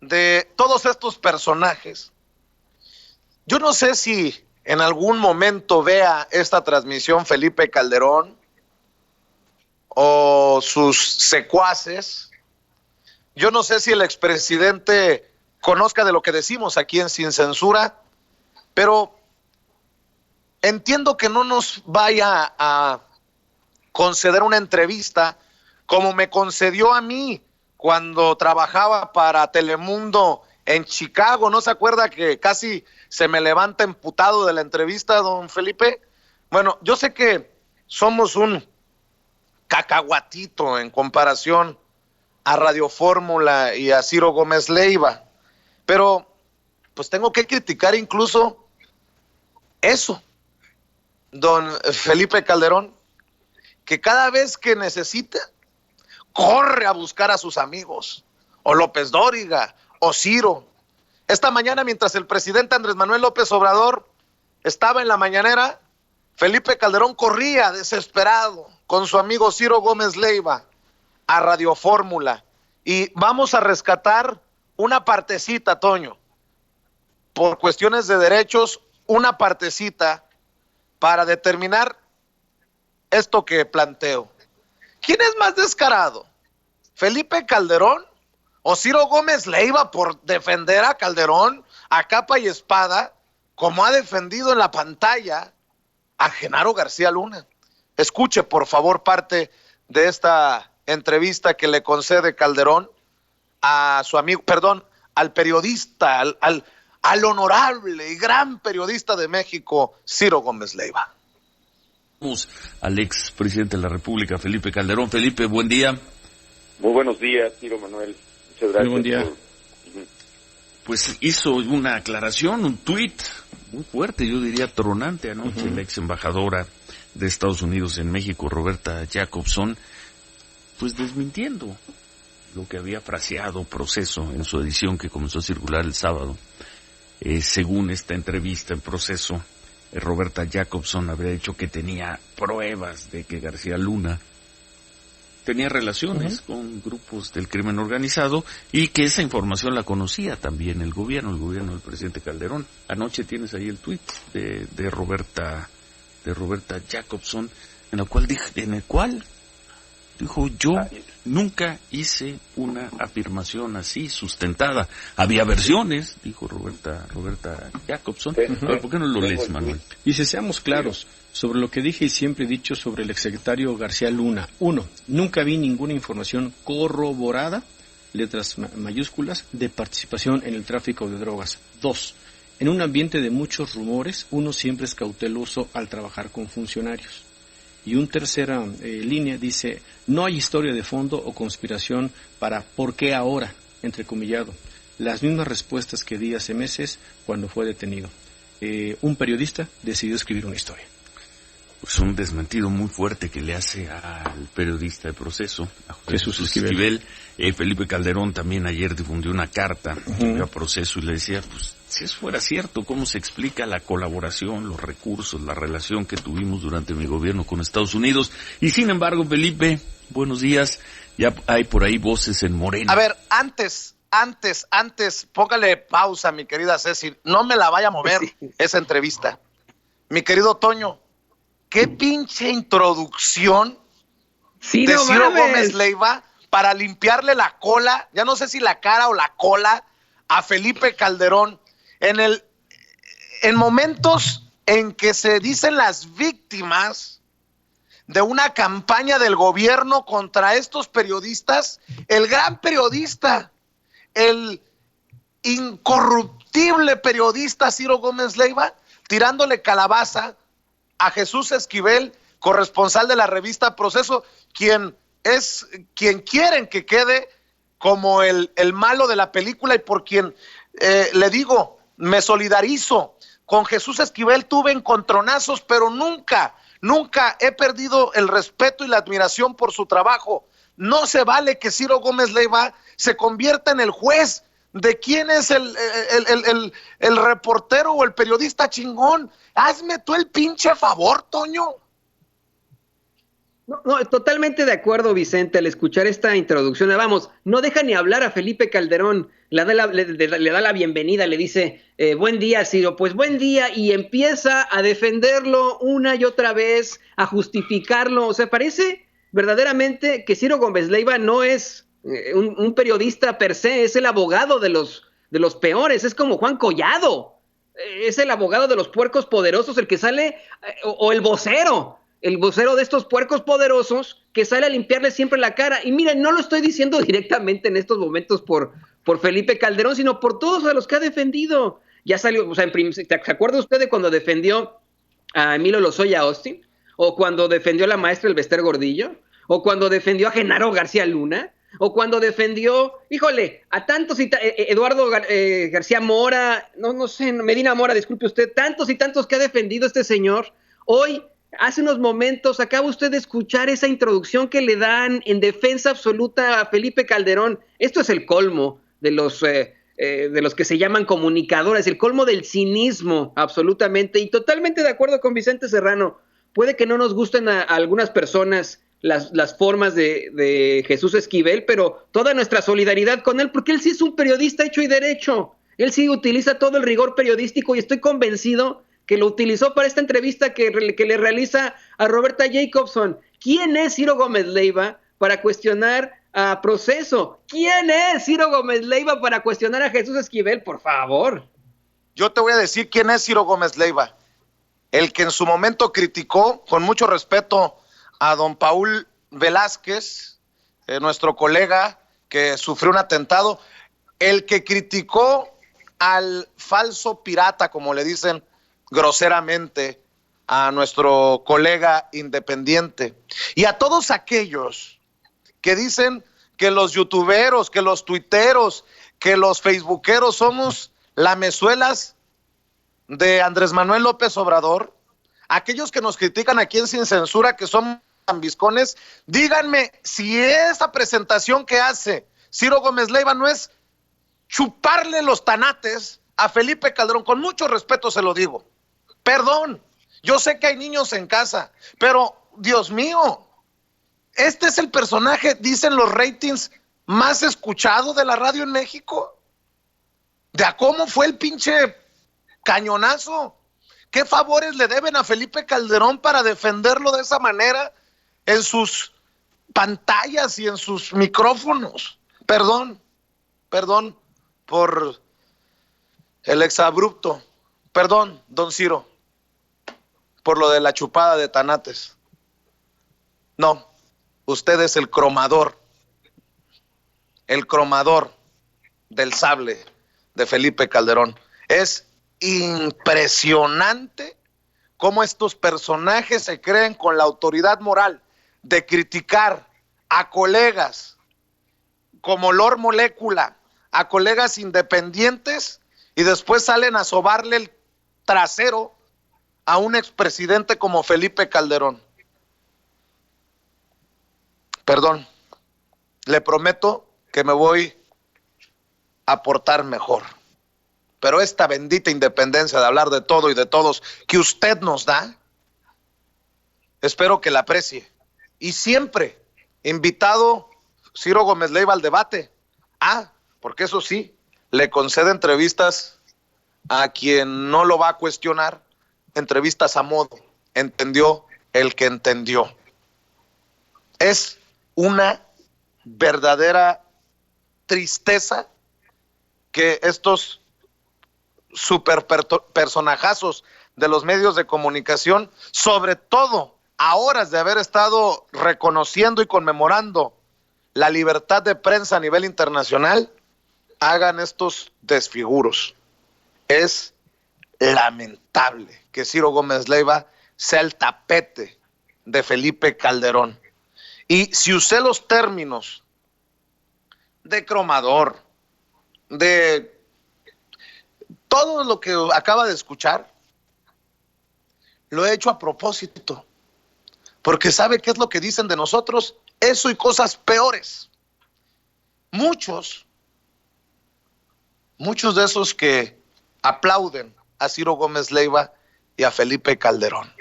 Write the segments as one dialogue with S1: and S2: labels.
S1: de todos estos personajes. Yo no sé si en algún momento vea esta transmisión Felipe Calderón o sus secuaces. Yo no sé si el expresidente conozca de lo que decimos aquí en Sin Censura, pero entiendo que no nos vaya a conceder una entrevista como me concedió a mí cuando trabajaba para Telemundo en Chicago. ¿No se acuerda que casi se me levanta emputado de la entrevista, don Felipe? Bueno, yo sé que somos un cacahuatito en comparación a Radio Fórmula y a Ciro Gómez Leiva, pero pues tengo que criticar incluso eso, don Felipe Calderón, que cada vez que necesita, corre a buscar a sus amigos, o López Dóriga, o Ciro. Esta mañana, mientras el presidente Andrés Manuel López Obrador estaba en la mañanera, Felipe Calderón corría desesperado con su amigo Ciro Gómez Leiva a Radio Fórmula. Y vamos a rescatar una partecita, Toño, por cuestiones de derechos, una partecita para determinar esto que planteo. ¿Quién es más descarado? ¿Felipe Calderón o Ciro Gómez Leiva por defender a Calderón a capa y espada, como ha defendido en la pantalla a Genaro García Luna? Escuche, por favor, parte de esta entrevista que le concede Calderón a su amigo, al periodista, al honorable y gran periodista de México, Ciro Gómez Leiva.
S2: Al ex presidente de la República, Felipe Calderón. Felipe, buen día.
S3: Muy buenos días, Ciro Manuel. Muchas gracias.
S2: Muy buen día. Pues hizo una aclaración, un tuit muy fuerte, yo diría tronante anoche, la ex embajadora de Estados Unidos en México, Roberta Jacobson, pues desmintiendo lo que había fraseado Proceso en su edición que comenzó a circular el sábado. Según esta entrevista en Proceso, Roberta Jacobson habría dicho que tenía pruebas de que García Luna tenía relaciones con grupos del crimen organizado y que esa información la conocía también el gobierno del presidente Calderón. Anoche tienes ahí el tuit de Roberta Jacobson, en el cual dijo: yo nunca hice una afirmación así sustentada. Había versiones, dijo Roberta Jacobson. Pero ¿por qué no lo lees, Manuel?
S4: Dice: seamos claros sobre lo que dije y siempre he dicho sobre el exsecretario García Luna. 1. Nunca vi ninguna información corroborada, letras mayúsculas, de participación en el tráfico de drogas. 2. En un ambiente de muchos rumores, uno siempre es cauteloso al trabajar con funcionarios. Y un tercera línea dice: no hay historia de fondo o conspiración para ¿por qué ahora?, entrecomillado. Las mismas respuestas que di hace meses cuando fue detenido. Un periodista decidió escribir una historia.
S2: Pues un desmentido muy fuerte que le hace al periodista de Proceso, a Jesús Esquivel. Felipe Calderón también ayer difundió una carta a Proceso y le decía, pues, si eso fuera cierto, ¿cómo se explica la colaboración, los recursos, la relación que tuvimos durante mi gobierno con Estados Unidos? Y sin embargo, Felipe, buenos días, ya hay por ahí voces en Morena.
S1: A ver, antes, póngale pausa, mi querida Ceci, no me la vaya a mover esa entrevista. Mi querido Toño, qué pinche introducción de Ciro Gómez Leiva para limpiarle la cola, ya no sé si la cara o la cola, a Felipe Calderón, en momentos en que se dicen las víctimas de una campaña del gobierno contra estos periodistas, el gran periodista, el incorruptible periodista Ciro Gómez Leiva, tirándole calabaza a Jesús Esquivel, corresponsal de la revista Proceso, quien quieren que quede como el malo de la película y por quien le digo, me solidarizo. Con Jesús Esquivel tuve encontronazos, pero nunca he perdido el respeto y la admiración por su trabajo. No se vale que Ciro Gómez Leiva se convierta en el juez de quién es el reportero o el periodista chingón. Hazme tú el pinche favor, Toño.
S5: No, totalmente de acuerdo, Vicente, al escuchar esta introducción. Vamos, no deja ni hablar a Felipe Calderón. le da la bienvenida, le dice, buen día, Ciro, pues buen día, y empieza a defenderlo una y otra vez, a justificarlo. O sea, parece verdaderamente que Ciro Gómez Leiva no es un periodista per se, es el abogado de los peores, es como Juan Collado, es el abogado de los puercos poderosos, el que sale, o el vocero de estos puercos poderosos que sale a limpiarle siempre la cara. Y miren, no lo estoy diciendo directamente en estos momentos por Felipe Calderón, sino por todos a los que ha defendido. Ya salió, o sea, ¿se acuerda usted de cuando defendió a Emilio Lozoya Austin? ¿O cuando defendió a la maestra Elbester Gordillo? ¿O cuando defendió a Genaro García Luna? ¿O cuando defendió, híjole, a tantos y Eduardo García Mora, no sé, Medina Mora, disculpe usted, tantos y tantos que ha defendido este señor? Hoy, hace unos momentos, acaba usted de escuchar esa introducción que le dan en defensa absoluta a Felipe Calderón. Esto es el colmo de los que se llaman comunicadores, el colmo del cinismo, absolutamente, y totalmente de acuerdo con Vicente Serrano. Puede que no nos gusten a algunas personas las formas de Jesús Esquivel, pero toda nuestra solidaridad con él, porque él sí es un periodista hecho y derecho. Él sí utiliza todo el rigor periodístico y estoy convencido que lo utilizó para esta entrevista que le realiza a Roberta Jacobson. ¿Quién es Ciro Gómez Leiva para cuestionar a Proceso? ¿Quién es Ciro Gómez Leiva para cuestionar a Jesús Esquivel? Por favor.
S1: Yo te voy a decir quién es Ciro Gómez Leiva. El que en su momento criticó, con mucho respeto, a don Paul Velázquez, nuestro colega que sufrió un atentado, el que criticó al falso pirata, como le dicen groseramente a nuestro colega independiente, y a todos aquellos que dicen que los youtuberos, que los tuiteros, que los facebookeros somos lamezuelas de Andrés Manuel López Obrador, aquellos que nos critican aquí en Sin Censura, que son ambiscones, díganme si esa presentación que hace Ciro Gómez Leiva no es chuparle los tanates a Felipe Calderón. Con mucho respeto se lo digo. Perdón, yo sé que hay niños en casa, pero Dios mío, este es el personaje, dicen los ratings, más escuchado de la radio en México. ¿De a cómo fue el pinche cañonazo? ¿Qué favores le deben a Felipe Calderón para defenderlo de esa manera en sus pantallas y en sus micrófonos? Perdón por el exabrupto. Perdón, don Ciro, por lo de la chupada de tanates. No, usted es el cromador del sable de Felipe Calderón. Es impresionante cómo estos personajes se creen con la autoridad moral de criticar a colegas como Lord Molécula, a colegas independientes, y después salen a sobarle el trasero a un expresidente como Felipe Calderón. Perdón, le prometo que me voy a portar mejor. Pero esta bendita independencia de hablar de todo y de todos que usted nos da, espero que la aprecie. Y siempre invitado Ciro Gómez Leiva al debate. Porque eso sí, le concede entrevistas a quien no lo va a cuestionar, entrevistas a modo. Entendió el que entendió. Es una verdadera tristeza que estos super personajazos de los medios de comunicación, sobre todo a horas de haber estado reconociendo y conmemorando la libertad de prensa a nivel internacional, hagan estos desfiguros. Es lamentable que Ciro Gómez Leiva sea el tapete de Felipe Calderón. Y si usé los términos de cromador, de todo lo que acaba de escuchar, lo he hecho a propósito, porque ¿sabe qué es lo que dicen de nosotros? Eso y cosas peores. Muchos de esos que aplauden a Ciro Gómez Leiva y a Felipe Calderón.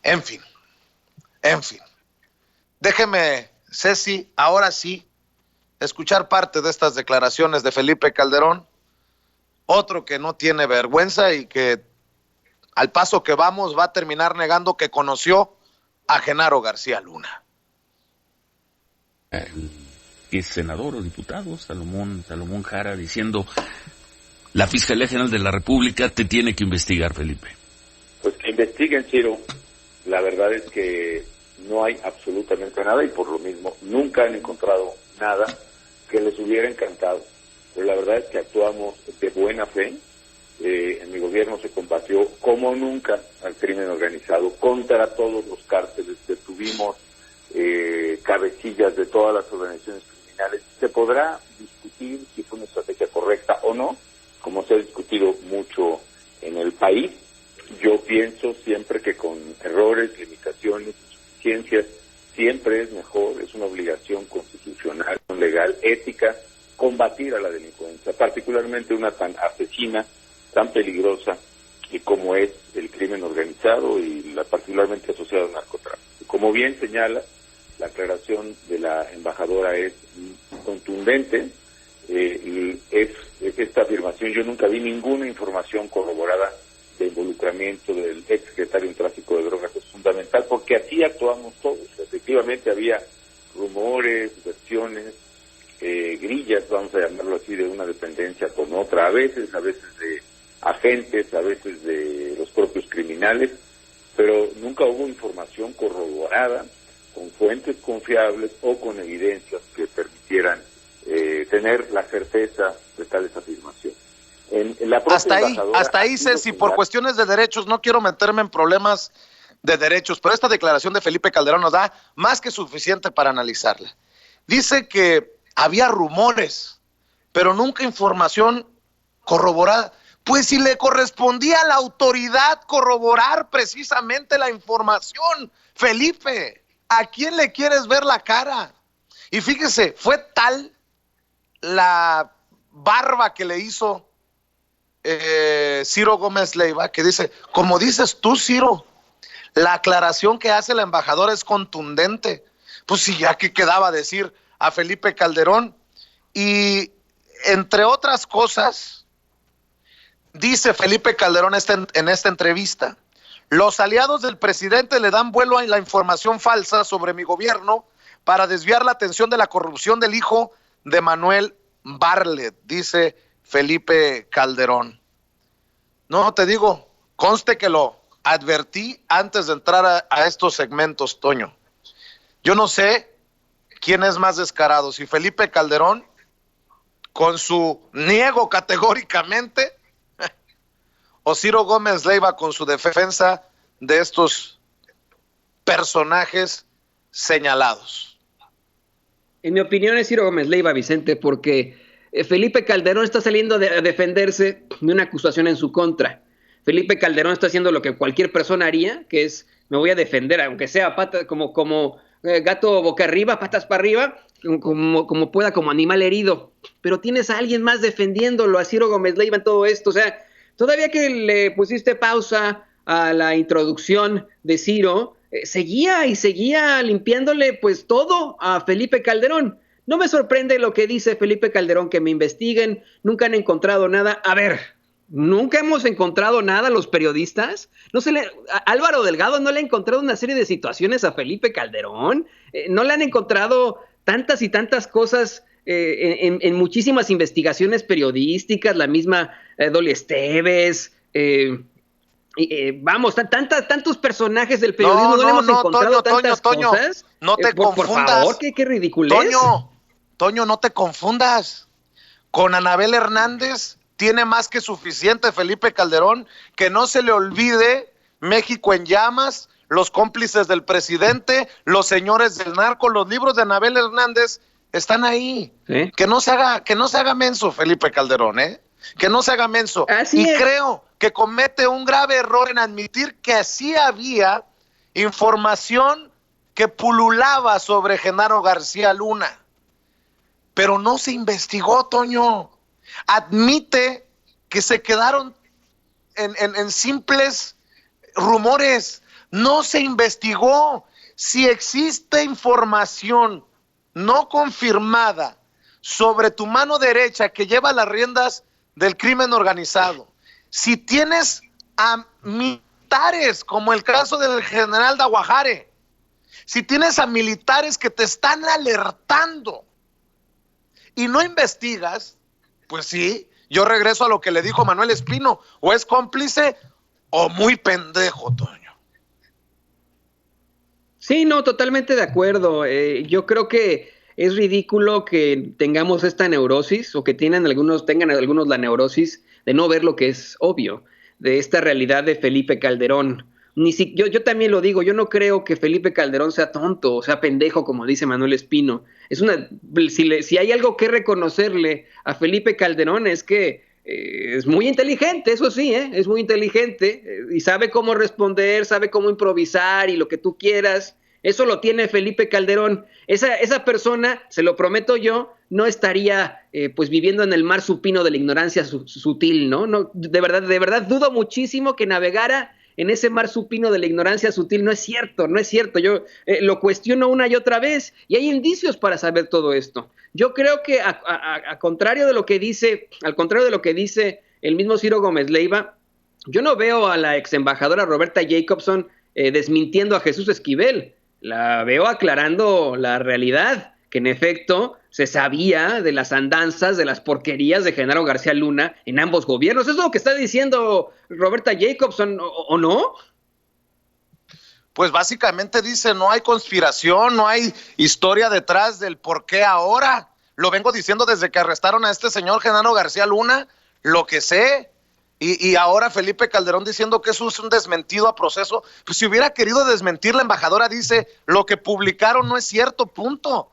S1: En fin. déjeme, Ceci, ahora sí, escuchar parte de estas declaraciones de Felipe Calderón, otro que no tiene vergüenza y que al paso que vamos va a terminar negando que conoció a Genaro García Luna.
S2: Es senador o diputado, Salomón Jara, diciendo: la Fiscalía General de la República te tiene que investigar, Felipe.
S3: Pues que investiguen, Ciro. La verdad es que no hay absolutamente nada y por lo mismo nunca han encontrado nada que les hubiera encantado. Pero la verdad es que actuamos de buena fe. En mi gobierno se combatió como nunca al crimen organizado, contra todos los cárteles. Detuvimos cabecillas de todas las organizaciones criminales. Se podrá discutir si fue una estrategia correcta o no, como se ha discutido mucho en el país. Yo pienso siempre que con errores, limitaciones, insuficiencias, siempre es mejor, es una obligación constitucional, legal, ética, combatir a la delincuencia, particularmente una tan asesina, tan peligrosa como es el crimen organizado y particularmente asociado al narcotráfico. Como bien señala, la aclaración de la embajadora es contundente. Esta afirmación, yo nunca vi ninguna información corroborada de involucramiento del ex secretario en tráfico de drogas. Es fundamental porque así actuamos todos. Efectivamente había rumores, versiones, grillas, vamos a llamarlo así, de una dependencia con otra, a veces de agentes, a veces de los propios criminales, pero nunca hubo información corroborada con fuentes confiables o con evidencias que permitieran tener la certeza de tales afirmaciones.
S1: Hasta ahí, Ceci, por cuestiones de derechos, no quiero meterme en problemas de derechos, pero esta declaración de Felipe Calderón nos da más que suficiente para analizarla. Dice que había rumores, pero nunca información corroborada. Pues si le correspondía a la autoridad corroborar precisamente la información, Felipe, ¿a quién le quieres ver la cara? Y fíjese, fue tal la barba que le hizo Ciro Gómez Leiva, que dice, como dices tú, Ciro, la aclaración que hace la embajadora es contundente. Pues sí, ya que quedaba decir a Felipe Calderón. Y entre otras cosas, dice Felipe Calderón en esta entrevista: los aliados del presidente le dan vuelo a la información falsa sobre mi gobierno para desviar la atención de la corrupción del hijo de Manuel Bartlett, dice Felipe Calderón. No, te digo, conste que lo advertí antes de entrar a estos segmentos, Toño. Yo no sé quién es más descarado, si Felipe Calderón, con su niego categóricamente, o Ciro Gómez Leiva con su defensa de estos personajes señalados.
S5: En mi opinión es Ciro Gómez Leiva, Vicente, porque Felipe Calderón está saliendo a defenderse de una acusación en su contra. Felipe Calderón está haciendo lo que cualquier persona haría, que es, me voy a defender, aunque sea como gato boca arriba, patas para arriba, como pueda, como animal herido. Pero tienes a alguien más defendiéndolo, a Ciro Gómez Leiva en todo esto. O sea, todavía que le pusiste pausa a la introducción de Ciro, seguía limpiándole pues todo a Felipe Calderón. No me sorprende lo que dice Felipe Calderón, que me investiguen, nunca han encontrado nada. A ver, ¿nunca hemos encontrado nada los periodistas? Álvaro Delgado no le ha encontrado una serie de situaciones a Felipe Calderón, no le han encontrado tantas y tantas cosas en muchísimas investigaciones periodísticas, la misma Dolly Esteves, vamos, tantos personajes del periodismo, no le hemos encontrado tantas cosas.
S1: No te confundas.
S5: Por favor, qué ridiculez.
S1: Toño, no te confundas. Con Anabel Hernández tiene más que suficiente Felipe Calderón. Que no se le olvide México en llamas, los cómplices del presidente, los señores del narco, los libros de Anabel Hernández están ahí. ¿Sí? Que no se haga menso Felipe Calderón, que no se haga menso.
S5: Así es.
S1: Creo que comete un grave error en admitir que así había información que pululaba sobre Genaro García Luna. Pero no se investigó, Toño. Admite que se quedaron en simples rumores. No se investigó. Si existe información no confirmada sobre tu mano derecha que lleva las riendas del crimen organizado, si tienes a militares, como el caso del general Daguajare, si tienes a militares que te están alertando y no investigas, pues sí, yo regreso a lo que le dijo Manuel Espino, o es cómplice o muy pendejo, Toño.
S5: Sí, no, totalmente de acuerdo. Yo creo que es ridículo que tengamos esta neurosis o que tengan algunos la neurosis de no ver lo que es obvio, de esta realidad de Felipe Calderón. Yo también lo digo, yo no creo que Felipe Calderón sea tonto o sea pendejo, como dice Manuel Espino. Si hay algo que reconocerle a Felipe Calderón es que es muy inteligente, eso sí, es muy inteligente y sabe cómo responder, sabe cómo improvisar y lo que tú quieras. Eso lo tiene Felipe Calderón. Esa persona, se lo prometo yo, no estaría pues viviendo en el mar supino de la ignorancia sutil, ¿no? No, de verdad dudo muchísimo que navegara en ese mar supino de la ignorancia sutil. No es cierto, no es cierto. Yo lo cuestiono una y otra vez y hay indicios para saber todo esto. Yo creo que al contrario de lo que dice el mismo Ciro Gómez Leiva, yo no veo a la ex embajadora Roberta Jacobson desmintiendo a Jesús Esquivel. La veo aclarando la realidad, que en efecto se sabía de las andanzas, de las porquerías de Genaro García Luna en ambos gobiernos. ¿Eso es lo que está diciendo Roberta Jacobson o no?
S1: Pues básicamente dice, no hay conspiración, no hay historia detrás del por qué ahora. Lo vengo diciendo desde que arrestaron a este señor Genaro García Luna, lo que sé. Y ahora Felipe Calderón diciendo que eso es un desmentido a proceso. Pues si hubiera querido desmentir, la embajadora dice, lo que publicaron no es cierto, punto.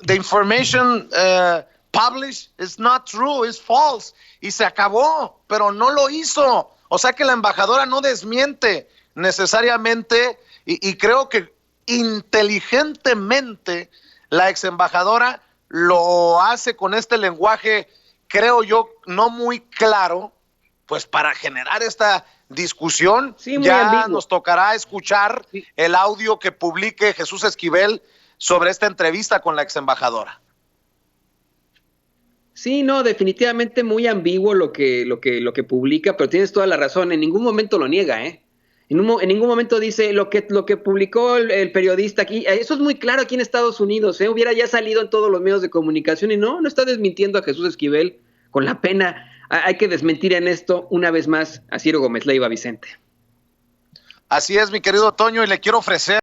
S1: The information published is not true, is false. Y se acabó, pero no lo hizo. O sea que la embajadora no desmiente necesariamente, y creo que inteligentemente la ex embajadora lo hace con este lenguaje, creo yo, no muy claro, pues para generar esta discusión. Sí, ya ambiguo. Nos tocará escuchar el audio que publique Jesús Esquivel sobre esta entrevista con la ex embajadora.
S5: Sí, no, definitivamente muy ambiguo lo que publica, pero tienes toda la razón, en ningún momento lo niega, En ningún momento dice lo que publicó el periodista aquí. Eso es muy claro aquí en Estados Unidos, hubiera ya salido en todos los medios de comunicación y no está desmintiendo a Jesús Esquivel con la pena. Hay que desmentir en esto una vez más a Ciro Gómez Leiva, Vicente.
S1: Así es, mi querido Toño, y le quiero ofrecer